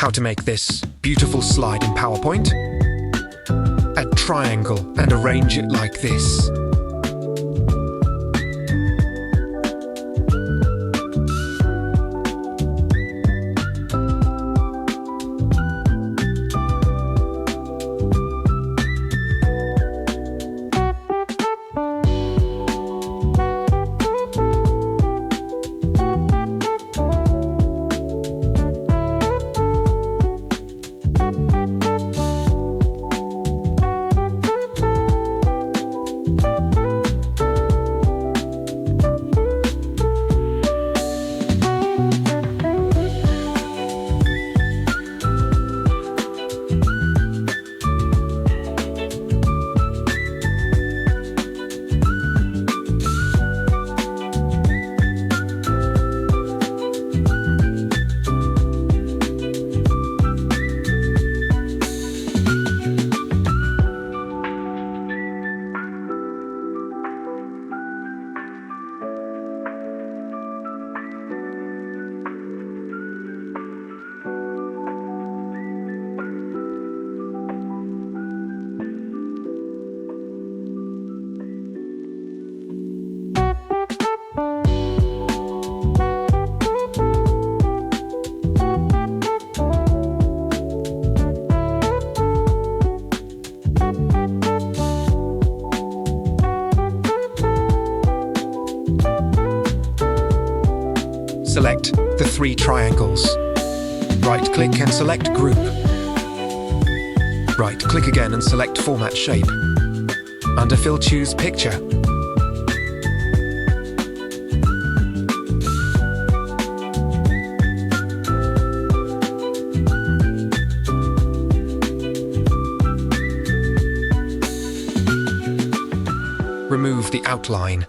how to make this beautiful slide in PowerPoint. Add triangle and arrange it like this. Select the 3 triangles. Right-click and select Group. Right-click again and select Format Shape. Under Fill, choose Picture. Remove the outline.